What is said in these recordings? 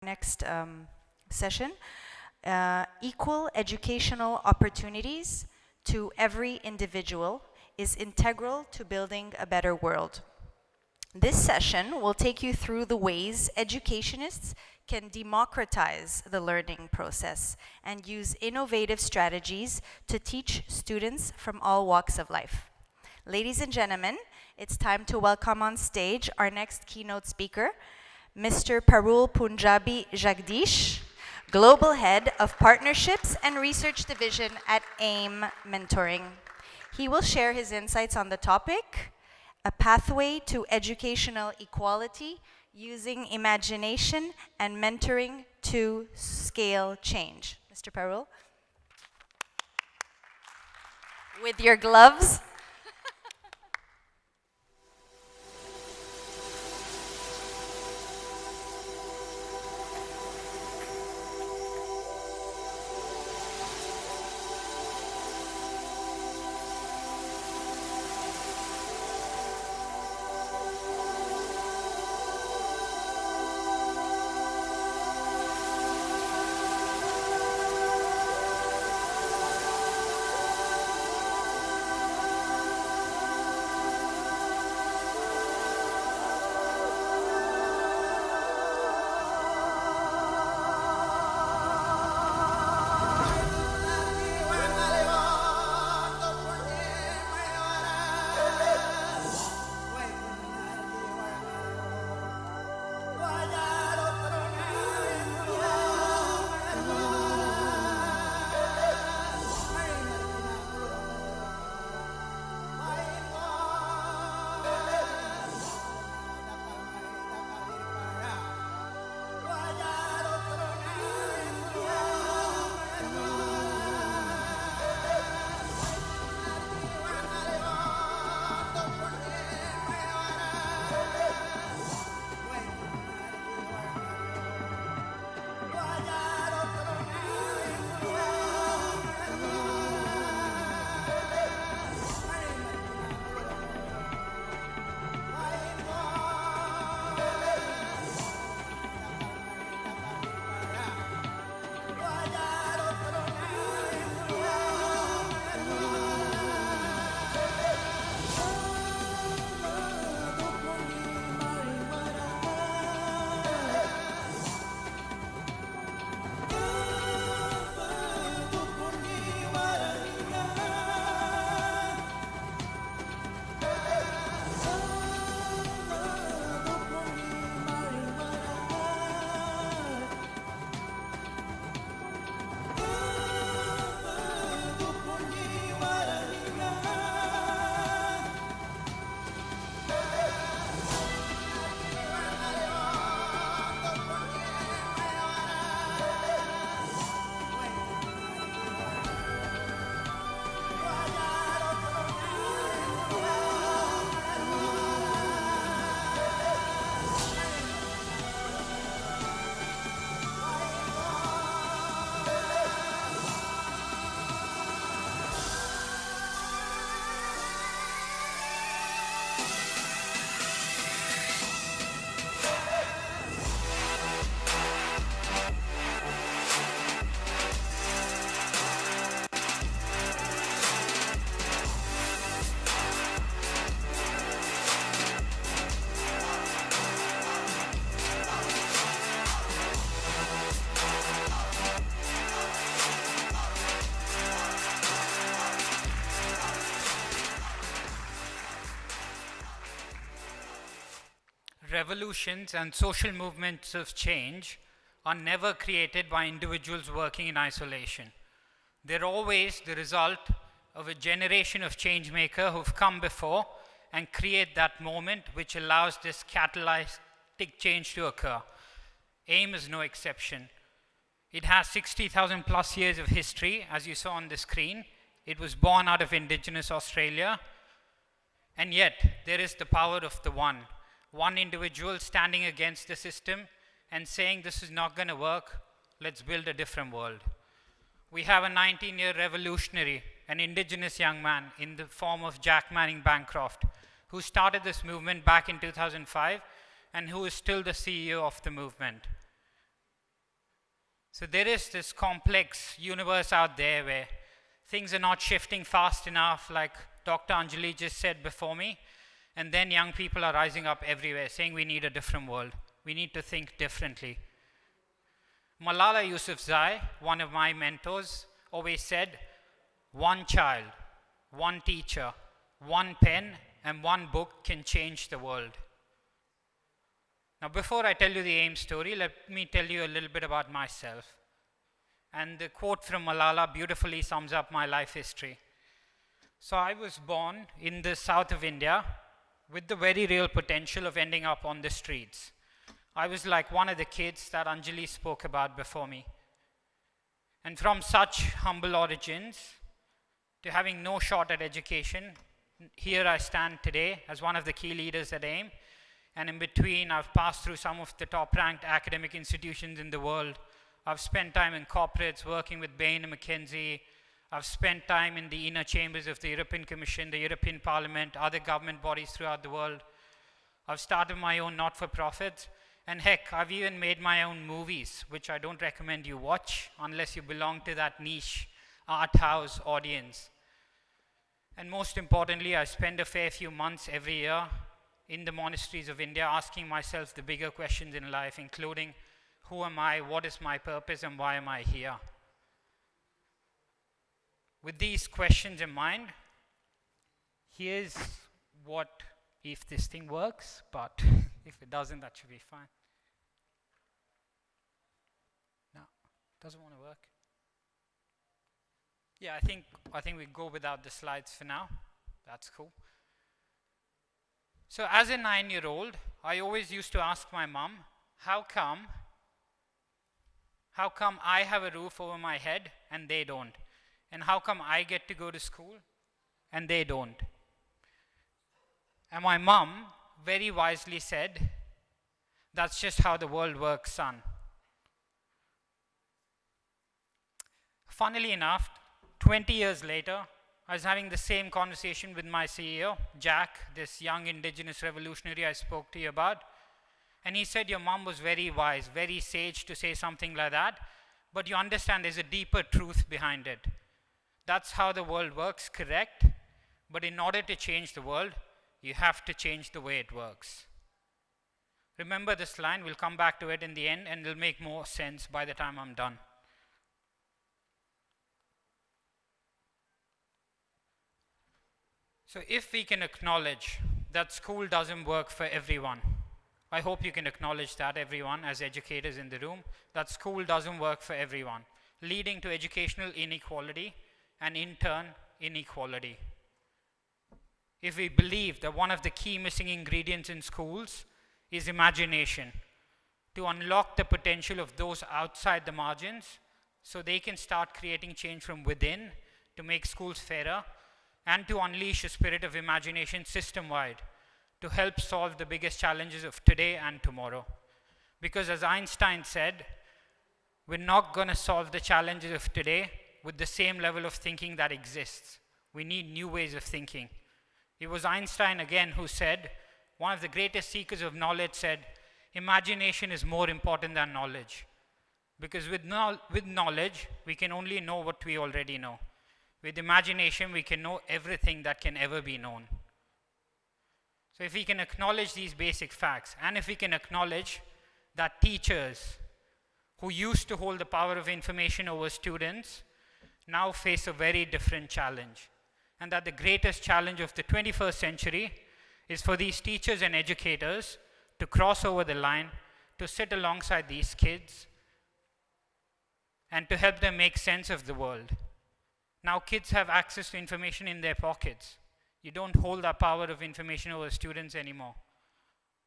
Next session, equal educational opportunities to every individual is integral to building a better world. This session will take you through the ways educationists can democratize the learning process and use innovative strategies to teach students from all walks of life. Ladies and gentlemen, it's time to welcome on stage our next keynote speaker, Mr. Parul Punjabi Jagdish, Global Head of Partnerships and Research Division at AIM Mentoring. He will share his insights on the topic, a pathway to educational equality using imagination and mentoring to scale change. Mr. Parul, with your gloves. Revolutions and social movements of change are never created by individuals working in isolation. They're always the result of a generation of change makers who've come before and create that moment which allows this catalytic change to occur. AIM is no exception. It has 60,000 plus years of history, as you saw on the screen. It was born out of indigenous Australia, and yet there is the power of the one individual standing against the system and saying this is not going to work, let's build a different world. We have a 19-year revolutionary, an indigenous young man in the form of Jack Manning Bancroft, who started this movement back in 2005 and who is still the CEO of the movement. So there is this complex universe out there where things are not shifting fast enough, like Dr. Anjali just said before me, and then young people are rising up everywhere saying we need a different world. We need to think differently. Malala Yousafzai, one of my mentors, always said, one child, one teacher, one pen, and one book can change the world. Now, before I tell you the AIM story, let me tell you a little bit about myself. And the quote from Malala beautifully sums up my life history. So I was born in the south of India with the very real potential of ending up on the streets. I was like one of the kids that Anjali spoke about before me. And from such humble origins to having no shot at education, here I stand today as one of the key leaders at AIM. And in between, I've passed through some of the top-ranked academic institutions in the world. I've spent time in corporates working with Bain and McKinsey. I've spent time in the inner chambers of the European Commission, the European Parliament, other government bodies throughout the world. I've started my own not-for-profits. And heck, I've even made my own movies, which I don't recommend you watch unless you belong to that niche art house audience. And most importantly, I spend a fair few months every year in the monasteries of India asking myself the bigger questions in life, including who am I, what is my purpose, and why am I here? With these questions in mind, here's what, if this thing works, but if it doesn't, that should be fine. No, doesn't want to work. Yeah, I think we go without the slides for now. That's cool. So as a 9-year-old, I always used to ask my mom, how come I have a roof over my head and they don't? And how come I get to go to school and they don't? And my mom very wisely said, that's just how the world works, son. Funnily enough, 20 years later, I was having the same conversation with my CEO, Jack, this young indigenous revolutionary I spoke to you about. And he said, your mom was very wise, very sage to say something like that, but you understand there's a deeper truth behind it. That's how the world works, correct? But in order to change the world, you have to change the way it works. Remember this line, we'll come back to it in the end, and it'll make more sense by the time I'm done. So if we can acknowledge that school doesn't work for everyone, I hope you can acknowledge that, everyone, as educators in the room, that school doesn't work for everyone, leading to educational inequality and in turn, inequality. If we believe that one of the key missing ingredients in schools is imagination, to unlock the potential of those outside the margins so they can start creating change from within to make schools fairer, and to unleash a spirit of imagination system-wide to help solve the biggest challenges of today and tomorrow. Because as Einstein said, we're not going to solve the challenges of today with the same level of thinking that exists. We need new ways of thinking. It was Einstein again who said, one of the greatest seekers of knowledge said, imagination is more important than knowledge. Because with knowledge, we can only know what we already know. With imagination, we can know everything that can ever be known. So if we can acknowledge these basic facts, and if we can acknowledge that teachers who used to hold the power of information over students now face a very different challenge, and that the greatest challenge of the 21st century is for these teachers and educators to cross over the line, to sit alongside these kids, and to help them make sense of the world. Now kids have access to information in their pockets. You don't hold that power of information over students anymore.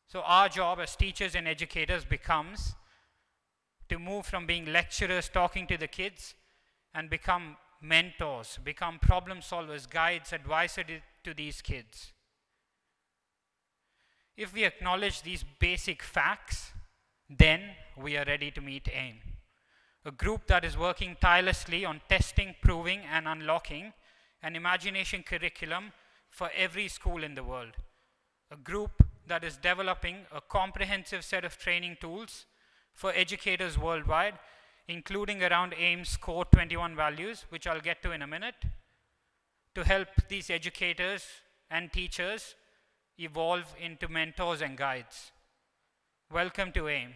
So our job as teachers and educators becomes to move from being lecturers talking to the kids and become mentors, become problem solvers, guides, advisors to these kids. If we acknowledge these basic facts, then we are ready to meet AIM. A group that is working tirelessly on testing, proving, and unlocking an imagination curriculum for every school in the world. A group that is developing a comprehensive set of training tools for educators worldwide including around AIM's core 21 values, which I'll get to in a minute, to help these educators and teachers evolve into mentors and guides. Welcome to AIM,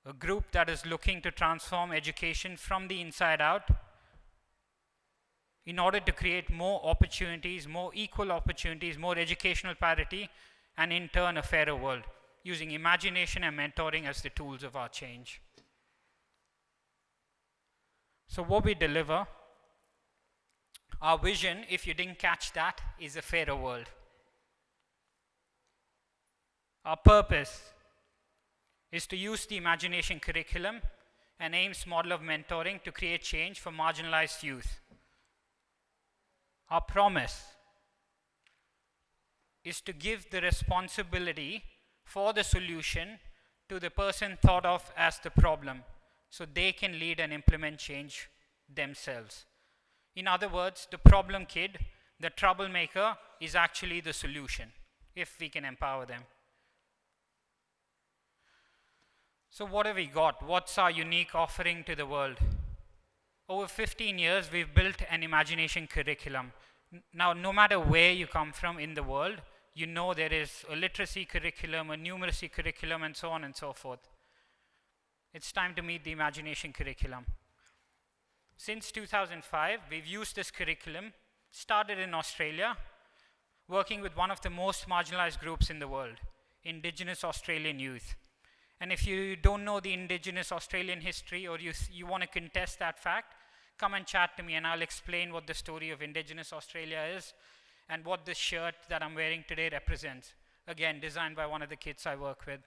a group that is looking to transform education from the inside out in order to create more opportunities, more equal opportunities, more educational parity, and in turn a fairer world, using imagination and mentoring as the tools of our change. So what we deliver, our vision, if you didn't catch that, is a fairer world. Our purpose is to use the imagination curriculum and AIM's model of mentoring to create change for marginalized youth. Our promise is to give the responsibility for the solution to the person thought of as the problem, so they can lead and implement change themselves. In other words, the problem kid, the troublemaker, is actually the solution, if we can empower them. So what have we got? What's our unique offering to the world? Over 15 years, we've built an imagination curriculum. Now, no matter where you come from in the world, you know there is a literacy curriculum, a numeracy curriculum, and so on and so forth. It's time to meet the imagination curriculum. Since 2005, we've used this curriculum, started in Australia, working with one of the most marginalized groups in the world, Indigenous Australian youth. And if you don't know the Indigenous Australian history, or you want to contest that fact, come and chat to me and I'll explain what the story of Indigenous Australia is and what this shirt that I'm wearing today represents. Again, designed by one of the kids I work with.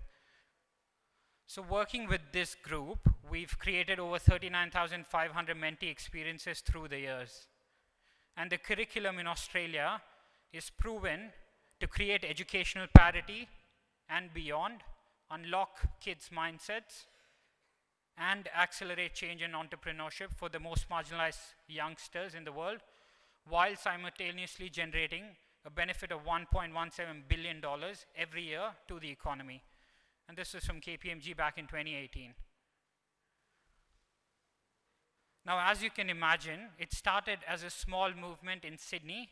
So working with this group, we've created over 39,500 mentee experiences through the years. And the curriculum in Australia is proven to create educational parity and beyond, unlock kids' mindsets, and accelerate change and entrepreneurship for the most marginalized youngsters in the world, while simultaneously generating a benefit of $1.17 billion every year to the economy. And this is from KPMG back in 2018. Now, as you can imagine, it started as a small movement in Sydney,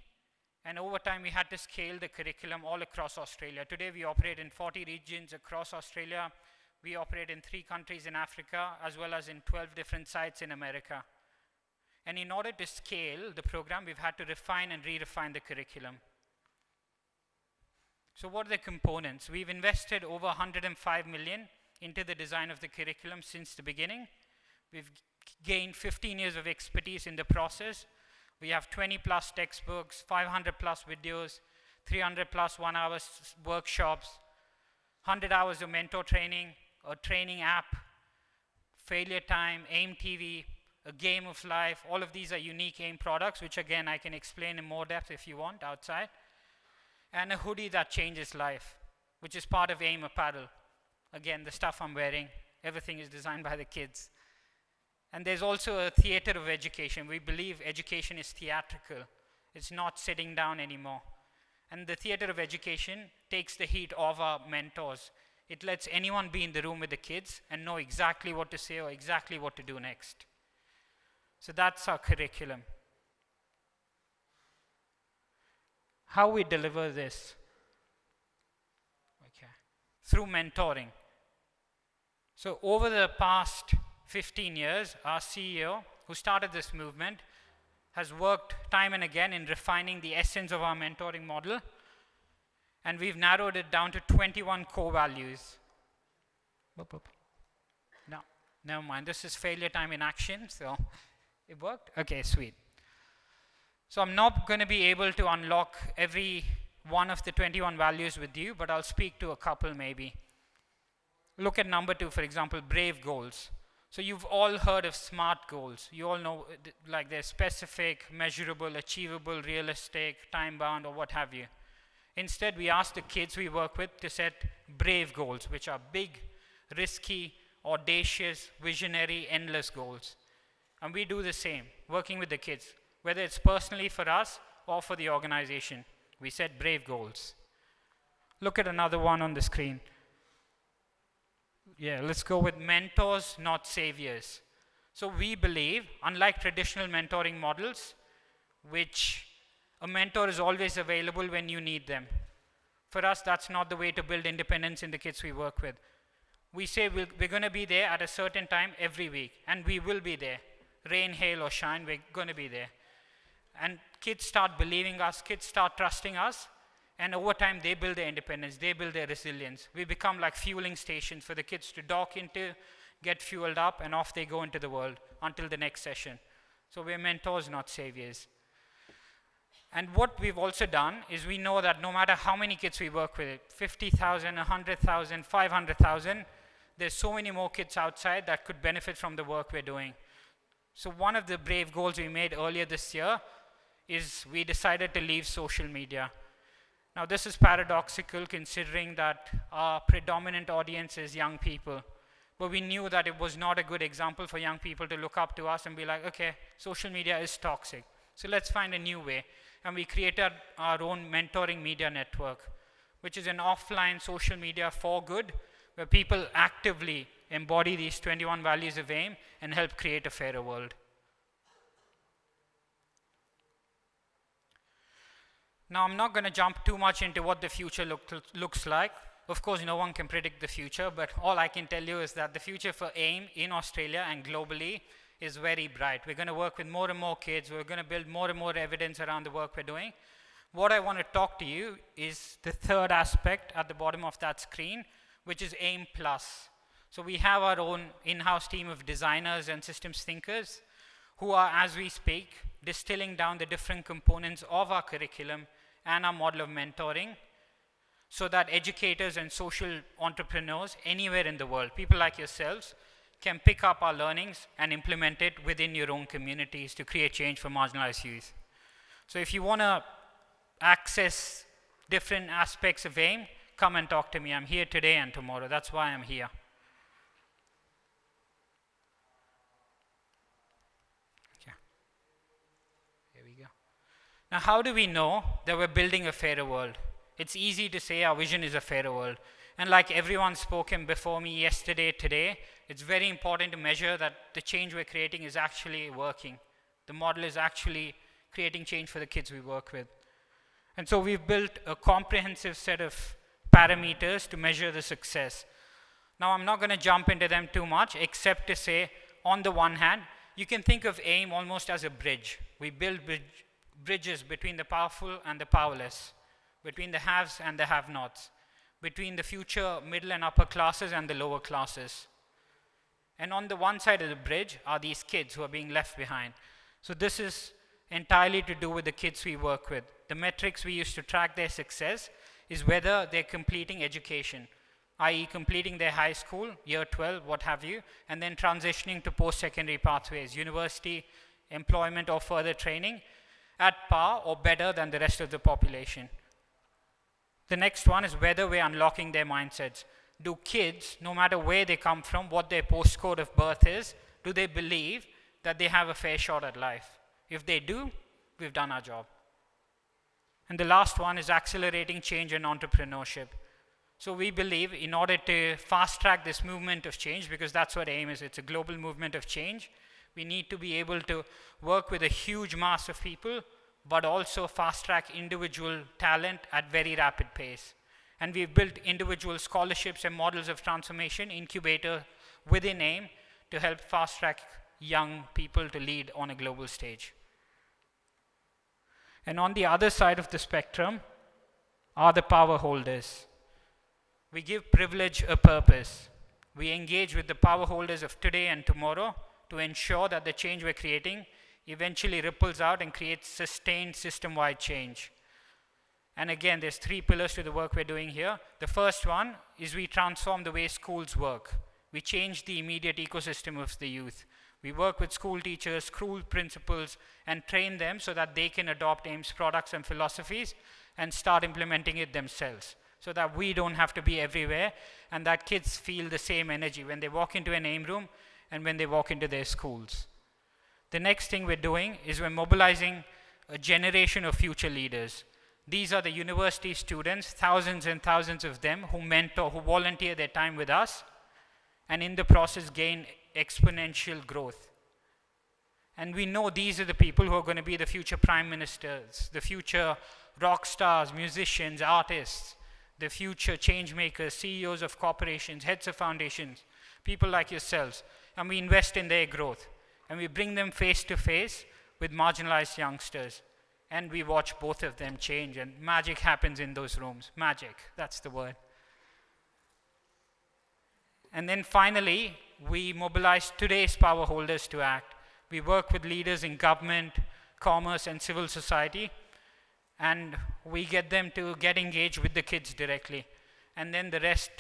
and over time we had to scale the curriculum all across Australia. Today we operate in 40 regions across Australia. We operate in 3 countries in Africa, as well as in 12 different sites in America. And in order to scale the program, we've had to refine and re-refine the curriculum. So what are the components? We've invested over 105 million into the design of the curriculum since the beginning. We've gained 15 years of expertise in the process. We have 20 plus textbooks, 500 plus videos, 300 plus 1 hour workshops, 100 hours of mentor training, a training app, failure time, AIM TV, a game of life. All of these are unique AIM products, which again I can explain in more depth if you want outside. And a hoodie that changes life, which is part of AIM apparel. Again, the stuff I'm wearing, everything is designed by the kids. And there's also a theater of education. We believe education is theatrical. It's not sitting down anymore. And the theater of education takes the heat off our mentors. It lets anyone be in the room with the kids and know exactly what to say or exactly what to do next. So that's our curriculum. How we deliver this? Okay. Through mentoring. So over the past 15 years, our CEO, who started this movement, has worked time and again in refining the essence of our mentoring model, and we've narrowed it down to 21 core values. No, never mind. This is failure time in action, so it worked? Okay, sweet. So I'm not going to be able to unlock every one of the 21 values with you, but I'll speak to a couple maybe. Look at number 2, for example, brave goals. So you've all heard of SMART goals. You all know, like, they're specific, measurable, achievable, realistic, time-bound, or what have you. Instead, we ask the kids we work with to set brave goals, which are big, risky, audacious, visionary, endless goals. And we do the same, working with the kids, whether it's personally for us or for the organization. We set brave goals. Look at another one on the screen. Yeah, let's go with mentors, not saviors. So we believe, unlike traditional mentoring models, which a mentor is always available when you need them, for us, that's not the way to build independence in the kids we work with. We say we're going to be there at a certain time every week, and we will be there. Rain, hail, or shine, we're going to be there. And kids start believing us, kids start trusting us, and over time they build their independence, they build their resilience. We become like fueling stations for the kids to dock into, get fueled up, and off they go into the world until the next session. So we're mentors, not saviors. And what we've also done is we know that no matter how many kids we work with, 50,000, 100,000, 500,000, there's so many more kids outside that could benefit from the work we're doing. So one of the brave goals we made earlier this year is we decided to leave social media. Now this is paradoxical considering that our predominant audience is young people. But we knew that it was not a good example for young people to look up to us and be like, okay, social media is toxic. So let's find a new way. And we created our own mentoring media network, which is an offline social media for good, where people actively embody these 21 values of AIM and help create a fairer world. Now, I'm not going to jump too much into what the future looks like. Of course, no one can predict the future, but all I can tell you is that the future for AIM in Australia and globally is very bright. We're going to work with more and more kids. We're going to build more and more evidence around the work we're doing. What I want to talk to you is the third aspect at the bottom of that screen, which is AIM Plus. So we have our own in-house team of designers and systems thinkers who are, as we speak, distilling down the different components of our curriculum and our model of mentoring so that educators and social entrepreneurs anywhere in the world, people like yourselves, can pick up our learnings and implement it within your own communities to create change for marginalized youth. So if you want to access different aspects of AIM, come and talk to me. I'm here today and tomorrow. That's why I'm here. Okay. Here we go. Now, how do we know that we're building a fairer world? It's easy to say our vision is a fairer world. And like everyone spoken before me yesterday, today, it's very important to measure that the change we're creating is actually working. The model is actually creating change for the kids we work with. And so we've built a comprehensive set of parameters to measure the success. Now, I'm not going to jump into them too much, except to say, on the one hand, you can think of AIM almost as a bridge. We build bridges between the powerful and the powerless, between the haves and the have-nots, between the future middle and upper classes and the lower classes. And on the one side of the bridge are these kids who are being left behind. So this is entirely to do with the kids we work with. The metrics we use to track their success is whether they're completing education, i.e. completing their high school, year 12, what have you, and then transitioning to post-secondary pathways, university, employment, or further training at par or better than the rest of the population. The next one is whether we're unlocking their mindsets. Do kids, no matter where they come from, what their postcode of birth is, do they believe that they have a fair shot at life? If they do, we've done our job. And the last one is accelerating change and entrepreneurship. So we believe in order to fast track this movement of change, because that's what AIM is, it's a global movement of change, we need to be able to work with a huge mass of people, but also fast track individual talent at very rapid pace. And we've built individual scholarships and models of transformation incubator within AIM to help fast track young people to lead on a global stage. And on the other side of the spectrum are the power holders. We give privilege a purpose. We engage with the power holders of today and tomorrow to ensure that the change we're creating eventually ripples out and creates sustained system-wide change. And again, there's 3 pillars to the work we're doing here. The first one is we transform the way schools work. We change the immediate ecosystem of the youth. We work with school teachers, school principals, and train them so that they can adopt AIM's products and philosophies and start implementing it themselves, so that we don't have to be everywhere and that kids feel the same energy when they walk into an AIM room and when they walk into their schools. The next thing we're doing is we're mobilizing a generation of future leaders. These are the university students, thousands and thousands of them, who mentor, who volunteer their time with us, and in the process gain exponential growth And we know these are the people who are going to be the future prime ministers, the future rock stars, musicians, artists, the future change makers, CEOs of corporations, heads of foundations, people like yourselves. And we invest in their growth. And we bring them face to face with marginalized youngsters. And we watch both of them change. And magic happens in those rooms. Magic, that's the word. And then finally, we mobilize today's power holders to act. We work with leaders in government, commerce, and civil society, and we get them to get engaged with the kids directly. And then the rest,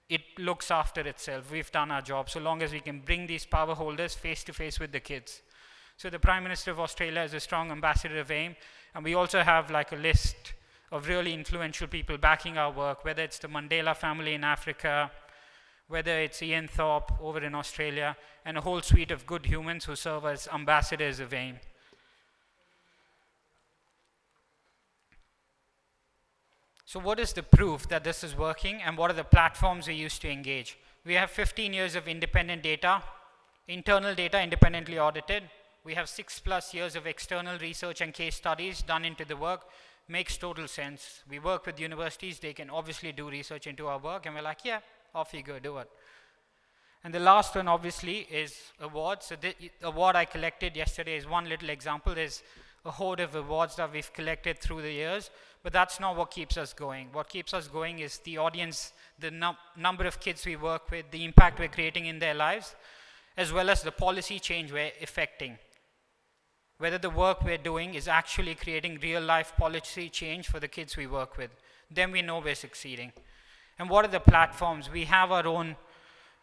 it looks after itself. We've done our job, so long as we can bring these power holders face to face with the kids. So the Prime Minister of Australia is a strong ambassador of AIM, and we also have like a list of really influential people backing our work, whether it's the Mandela family in Africa, whether it's Ian Thorpe over in Australia, and a whole suite of good humans who serve as ambassadors of AIM. So what is the proof that this is working, and what are the platforms we use to engage? We have 15 years of independent data, internal data independently audited. We have 6+ years of external research and case studies done into the work. Makes total sense. We work with universities, they can obviously do research into our work, and we're like, yeah, off you go, do it. And the last one obviously is awards. So the award I collected yesterday is one little example. There's a hoard of awards that we've collected through the years, but that's not what keeps us going. What keeps us going is the audience, the number of kids we work with, the impact we're creating in their lives, as well as the policy change we're effecting. Whether the work we're doing is actually creating real life policy change for the kids we work with. Then we know we're succeeding. And what are the platforms? We have our own,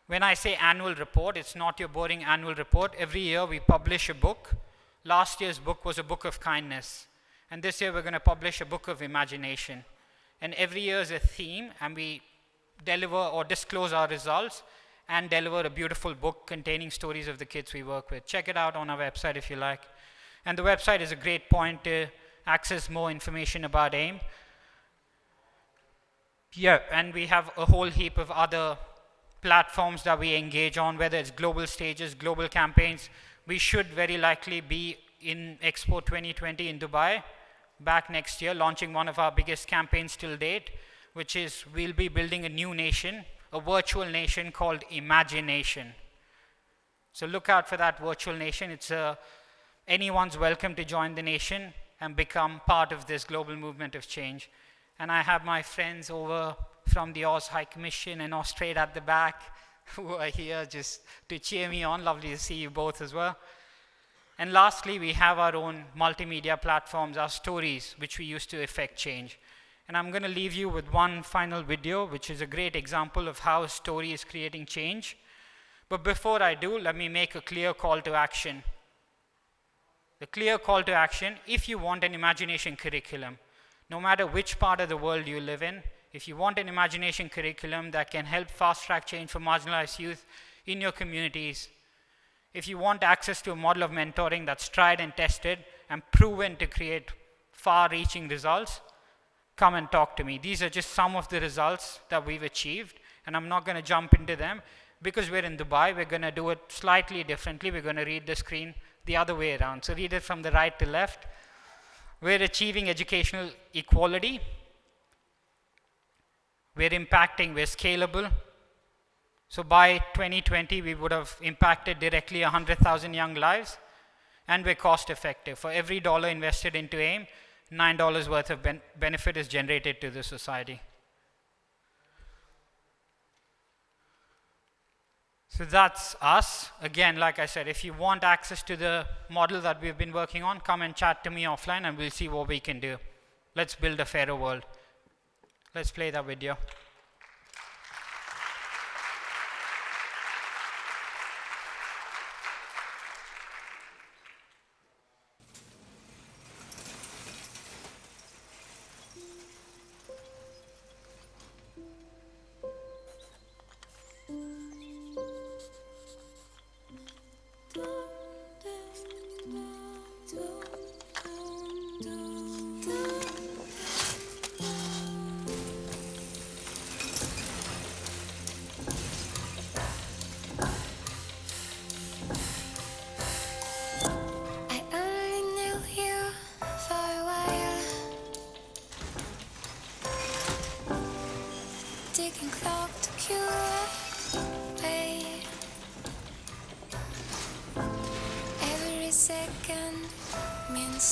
when I say annual report, it's not your boring annual report. Every year we publish a book. Last year's book was a book of kindness. And this year we're going to publish a book of imagination. And every year is a theme, and we deliver or disclose our results and deliver a beautiful book containing stories of the kids we work with. Check it out on our website if you like. And the website is a great point to access more information about AIM. Yeah, and we have a whole heap of other platforms that we engage on, whether it's global stages, global campaigns. We should very likely be in Expo 2020 in Dubai back next year, launching one of our biggest campaigns till date, which is we'll be building a new nation, a virtual nation called Imagination. So look out for that virtual nation. It's anyone's welcome to join the nation and become part of this global movement of change. And I have my friends over from the Oz High Commission and Australia at the back who are here just to cheer me on. Lovely to see you both as well. And lastly, we have our own multimedia platforms, our stories, which we use to effect change. And I'm going to leave you with one final video, which is a great example of how a story is creating change. But before I do, let me make a clear call to action. The clear call to action, if you want an imagination curriculum, no matter which part of the world you live in, if you want an imagination curriculum that can help fast-track change for marginalized youth in your communities, if you want access to a model of mentoring that's tried and tested and proven to create far-reaching results, come and talk to me. These are just some of the results that we've achieved, and I'm not going to jump into them. Because we're in Dubai, we're going to do it slightly differently. We're going to read the screen the other way around. So read it from the right to left. We're achieving educational equality. We're impacting, we're scalable. So by 2020, we would have impacted directly 100,000 young lives. And we're cost effective. For every dollar invested into AIM, $9 worth of benefit is generated to the society. So that's us. Again, like I said, if you want access to the model that we've been working on, come and chat to me offline and we'll see what we can do. Let's build a fairer world. Let's play that video.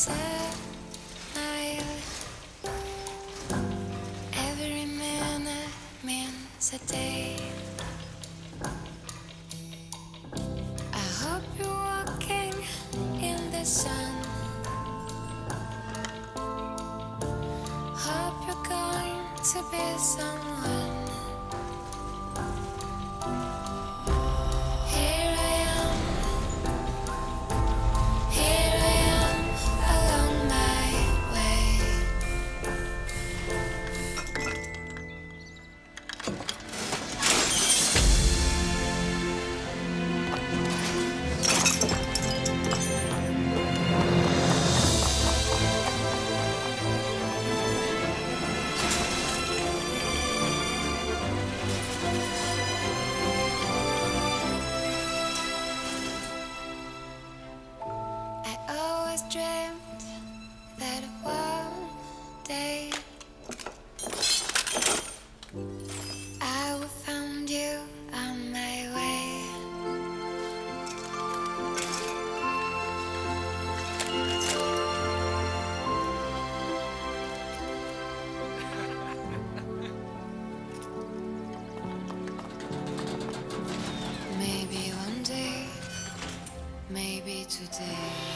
smile. Every minute means a day. I hope you're walking in the sun. Hope you're going to be someone. Here I am, along my way. I always dreamed that one day I would find you on my way. Maybe one day, maybe today.